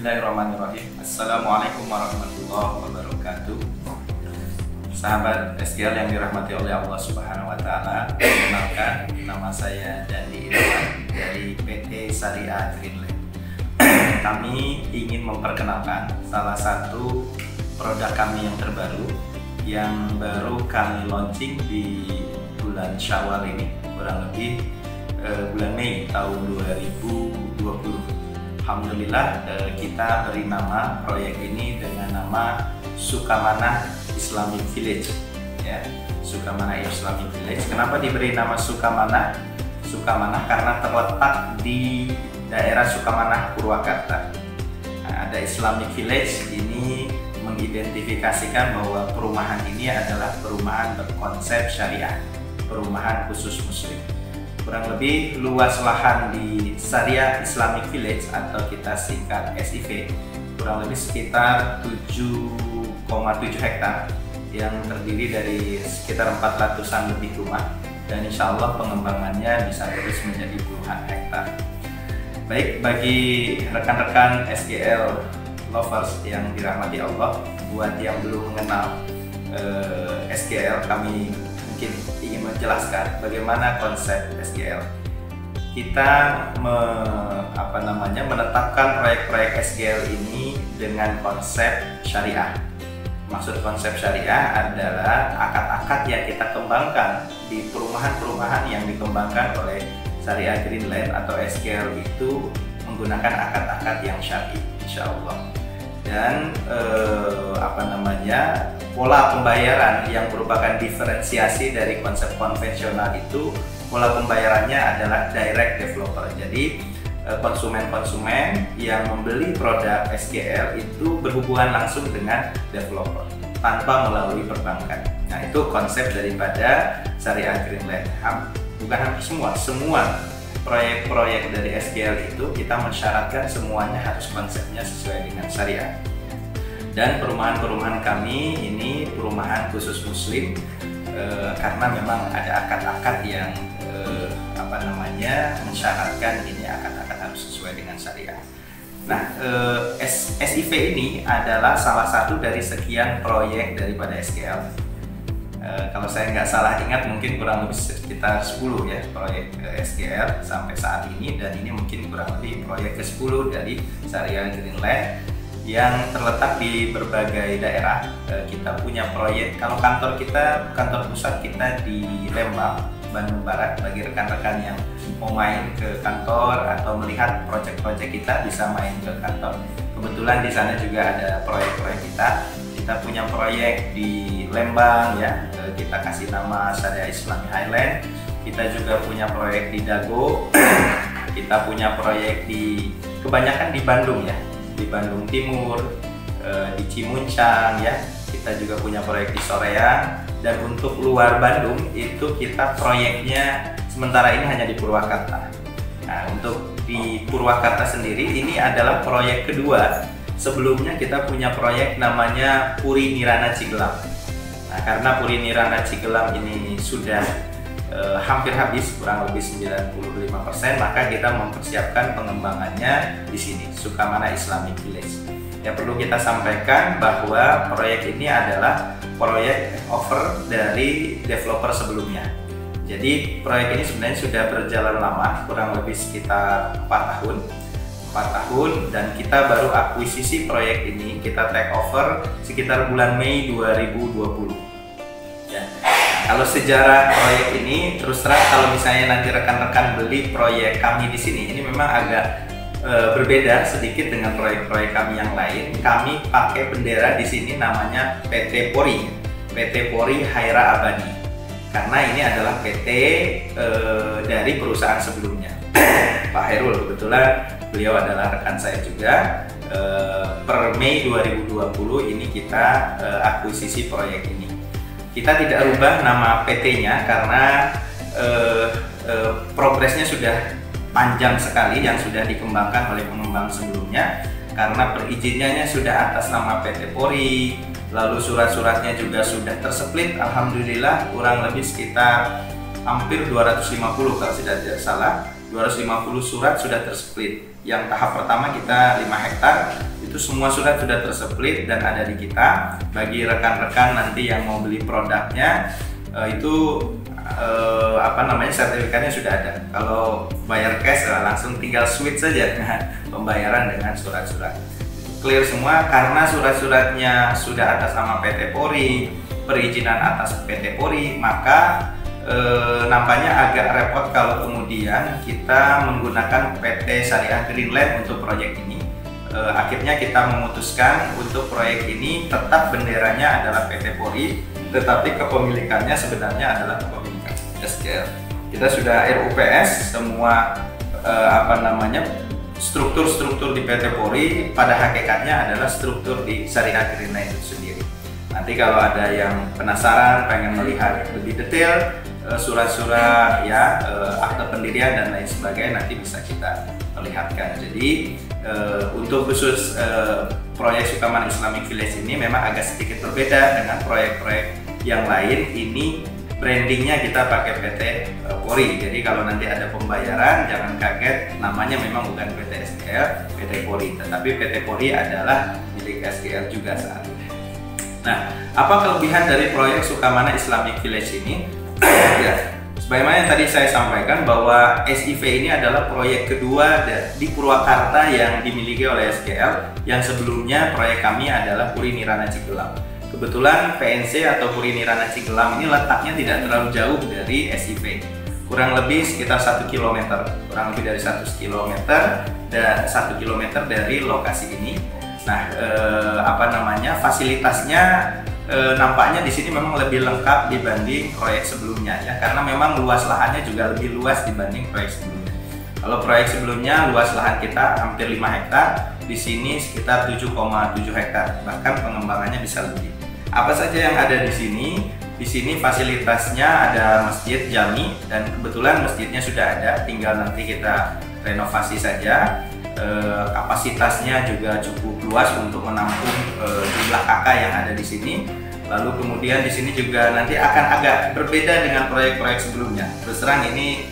Bismillahirrahmanirrahim. Assalamualaikum warahmatullahi wabarakatuh. Sahabat SGL yang dirahmati oleh Allah Subhanahu wa Ta'ala, perkenalkan, nama saya Dandi Irwan dari PT Syariah Greenland. Kami ingin memperkenalkan salah satu produk kami yang terbaru yang baru kami launching di bulan Syawal ini, kurang lebih bulan Mei tahun 2020. Alhamdulillah, kita beri nama proyek ini dengan nama Sukamanah Islamic Village, ya. Sukamanah Islamic Village. Kenapa diberi nama Sukamanah? Sukamanah karena terletak di daerah Sukamanah, Purwakarta. Nah, ada Islamic Village ini mengidentifikasikan bahwa perumahan ini adalah perumahan berkonsep syariah, perumahan khusus muslim. Kurang lebih luas lahan di Syariah Islamic Village atau kita singkat SIV kurang lebih sekitar 7,7 hektar yang terdiri dari sekitar 400-an lebih rumah, dan insya Allah pengembangannya bisa terus menjadi puluhan hektar. Baik, bagi rekan-rekan SGL lovers yang dirahmati Allah, buat yang belum mengenal SGL, kami mungkin ingin menjelaskan bagaimana konsep SGL. Kita menetapkan proyek-proyek SGL ini dengan konsep syariah. Maksud konsep syariah adalah akad-akad yang kita kembangkan di perumahan-perumahan yang dikembangkan oleh Syariah Greenland atau SGL itu menggunakan akad-akad yang syar'i, insya Allah. Dan pola pembayaran yang merupakan diferensiasi dari konsep konvensional itu, pola pembayarannya adalah direct developer. Jadi konsumen-konsumen yang membeli produk SGL itu berhubungan langsung dengan developer tanpa melalui perbankan. Nah, itu konsep daripada Syariah Greenland. Bukan hampir semua proyek-proyek dari SGL itu kita mensyaratkan semuanya harus konsepnya sesuai dengan syariah. Dan perumahan-perumahan kami ini perumahan khusus muslim karena memang ada akad-akad yang mensyaratkan ini akad-akad harus sesuai dengan syariah. Nah, SIV ini adalah salah satu dari sekian proyek daripada SGL. Kalau saya nggak salah ingat, mungkin kurang lebih sekitar 10 ya proyek SGL sampai saat ini, dan ini mungkin kurang lebih proyek ke-10 dari Syariah Greenland yang terletak di berbagai daerah. Kita punya proyek, kalau kantor pusat kita di Lembang, Bandung Barat. Bagi rekan-rekan yang mau main ke kantor atau melihat proyek-proyek kita bisa main ke kantor. Kebetulan di sana juga ada proyek-proyek kita. Kita punya proyek di Lembang, ya, kita kasih nama Syariah Islamic Highland. Kita juga punya proyek di Dago. Kita punya proyek kebanyakan di Bandung, ya, di Bandung Timur, di Cimuncang, ya. Kita juga punya proyek di Soreang. Dan untuk luar Bandung itu kita proyeknya sementara ini hanya di Purwakarta. Nah, untuk di Purwakarta sendiri ini adalah proyek kedua. Sebelumnya kita punya proyek namanya Puri Nirana Cigelam. Nah, karena Puri Nirana Cigelam ini sudah hampir habis, kurang lebih 95%, maka kita mempersiapkan pengembangannya di sini, Sukamanah Islamic Village. Yang perlu kita sampaikan bahwa proyek ini adalah proyek offer dari developer sebelumnya. Jadi proyek ini sebenarnya sudah berjalan lama, kurang lebih sekitar 4 tahun, dan kita baru akuisisi proyek ini, kita take over sekitar bulan Mei 2020. Ya. Kalau sejarah proyek ini, terus terang kalau misalnya nanti rekan-rekan beli proyek kami di sini, ini memang agak berbeda sedikit dengan proyek-proyek kami yang lain. Kami pakai bendera di sini namanya PT Pori, PT Pori Haira Abadi, karena ini adalah PT dari perusahaan sebelumnya. Pak Hairul, kebetulan beliau adalah rekan saya juga. Per Mei 2020 ini kita akuisisi proyek ini. Kita tidak rubah nama PT-nya karena progresnya sudah panjang sekali yang sudah dikembangkan oleh pengembang sebelumnya, karena perizinannya sudah atas nama PT Pori, lalu surat-suratnya juga sudah tersplit. Alhamdulillah kurang lebih sekitar hampir 250 kalau tidak salah, 250 surat sudah tersplit. Yang tahap pertama kita 5 hektar, 5 Itu semua surat sudah tersplit dan ada di kita. Bagi rekan-rekan nanti yang mau beli produknya, itu sertifikatnya sudah ada. Kalau bayar cash langsung tinggal switch saja pembayaran dengan surat-surat. Clear semua karena surat-suratnya sudah atas nama PT Polri, perizinan atas PT Polri, maka nampaknya agak repot kalau kemudian kita menggunakan PT Syariah Greenland untuk proyek ini. Akhirnya kita memutuskan untuk proyek ini tetap benderanya adalah PT Polri, tetapi kepemilikannya sebenarnya adalah kepemilikan SGL. Kita sudah RUPS semua struktur-struktur di PT Polri pada hakikatnya adalah struktur di Syariah Greenland itu sendiri. Nanti kalau ada yang penasaran pengen melihat lebih detail surat-surat akte pendirian dan lain sebagainya, nanti bisa kita perlihatkan. Jadi untuk khusus proyek Sukamana Islamic Village ini memang agak sedikit berbeda dengan proyek-proyek yang lain. Ini brandingnya kita pakai PT Polri. Jadi kalau nanti ada pembayaran jangan kaget, namanya memang bukan PT SGL, PT Polri, tetapi PT Polri adalah milik SGL juga saat ini. Nah, apa kelebihan dari proyek Sukamana Islamic Village ini? Ya, sebagaimana yang tadi saya sampaikan bahwa SIV ini adalah proyek kedua di Purwakarta yang dimiliki oleh SGL. Yang sebelumnya proyek kami adalah Puri Nirana Cigelam. Kebetulan PNC atau Puri Nirana Cigelam ini letaknya tidak terlalu jauh dari SIV, kurang lebih sekitar 1 km, kurang lebih dari 1 km dan 1 km dari lokasi ini. Nah, fasilitasnya nampaknya di sini memang lebih lengkap dibanding proyek sebelumnya ya, karena memang luas lahannya juga lebih luas dibanding proyek sebelumnya. Kalau proyek sebelumnya luas lahan kita hampir 5 hektar, di sini sekitar 7,7 hektar, bahkan pengembangannya bisa lebih. Apa saja yang ada di sini? Di sini fasilitasnya ada masjid jami dan kebetulan masjidnya sudah ada, tinggal nanti kita renovasi saja. Kapasitasnya juga cukup luas untuk menampung jumlah kakak yang ada di sini. Lalu kemudian di sini juga nanti akan agak berbeda dengan proyek-proyek sebelumnya. Terus terang ini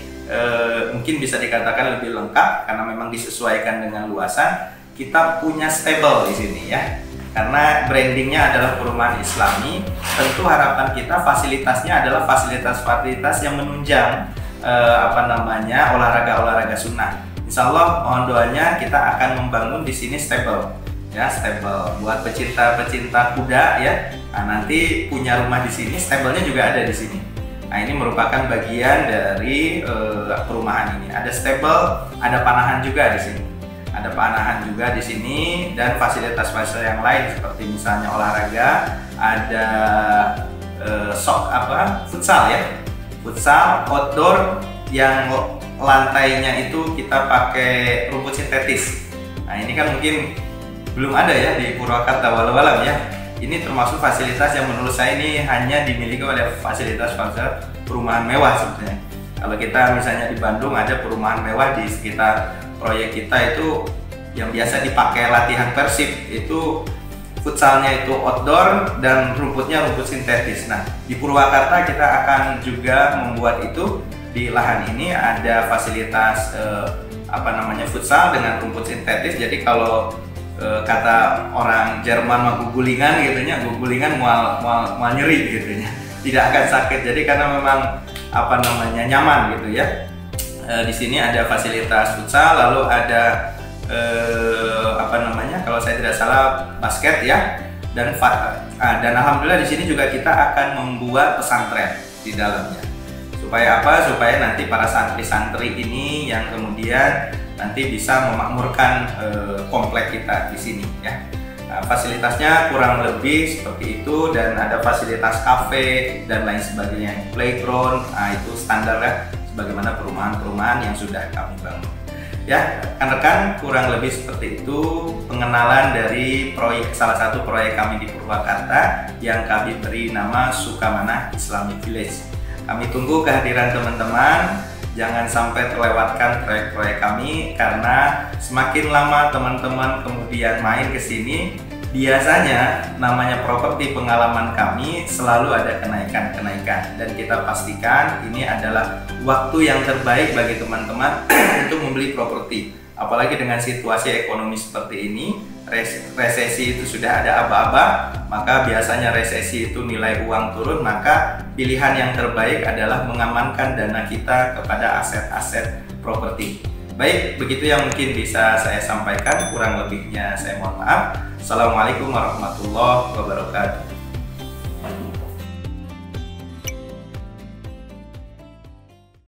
mungkin bisa dikatakan lebih lengkap karena memang disesuaikan dengan luasan. Kita punya stable di sini ya, karena brandingnya adalah perumahan Islami. Tentu harapan kita fasilitasnya adalah fasilitas-fasilitas yang menunjang olahraga-olahraga sunnah. Insya Allah mohon doanya kita akan membangun di sini stable ya, stable buat pecinta-pecinta kuda ya. Nah, nanti punya rumah di sini, stablenya juga ada di sini. Nah, ini merupakan bagian dari perumahan ini. Ada stable, ada panahan juga di sini. Ada panahan juga di sini dan fasilitas-fasilitas yang lain seperti misalnya olahraga, ada futsal ya. Futsal outdoor yang lantainya itu kita pakai rumput sintetis. Nah, ini kan mungkin belum ada ya di Purwakarta walau-walam ya. Ini termasuk fasilitas yang menurut saya ini hanya dimiliki oleh fasilitas-fasilitas perumahan mewah sebetulnya. Kalau kita misalnya di Bandung ada perumahan mewah di sekitar proyek kita itu yang biasa dipakai latihan Persib, itu futsalnya itu outdoor dan rumputnya rumput sintetis. Nah, di Purwakarta kita akan juga membuat itu. Di lahan ini ada fasilitas futsal dengan rumput sintetis. Jadi kalau kata orang Jerman mah gugulingan gitunya, gugulingan mual nyeri gitunya. Tidak akan sakit. Jadi karena memang nyaman gitu ya. Di sini ada fasilitas futsal, lalu ada kalau saya tidak salah basket ya, dan alhamdulillah di sini juga kita akan membuat pesantren di dalamnya. Supaya apa? Supaya nanti para santri-santri ini yang kemudian nanti bisa memakmurkan komplek kita di sini ya. Nah, fasilitasnya kurang lebih seperti itu dan ada fasilitas kafe dan lain sebagainya, playground. Nah, itu standar ya, sebagaimana perumahan-perumahan yang sudah kami bangun. Ya, rekan-rekan, kurang lebih seperti itu pengenalan dari salah satu proyek kami di Purwakarta yang kami beri nama Sukamana Islamic Village. Kami tunggu kehadiran teman-teman, jangan sampai terlewatkan proyek-proyek kami karena semakin lama teman-teman kemudian main ke sini, biasanya namanya properti pengalaman kami selalu ada kenaikan-kenaikan dan kita pastikan ini adalah waktu yang terbaik bagi teman-teman untuk membeli properti. Apalagi dengan situasi ekonomi seperti ini, resesi itu sudah ada aba-aba, maka biasanya resesi itu nilai uang turun, maka pilihan yang terbaik adalah mengamankan dana kita kepada aset-aset properti. Baik, begitu yang mungkin bisa saya sampaikan, kurang lebihnya saya mohon maaf. Assalamualaikum warahmatullahi wabarakatuh.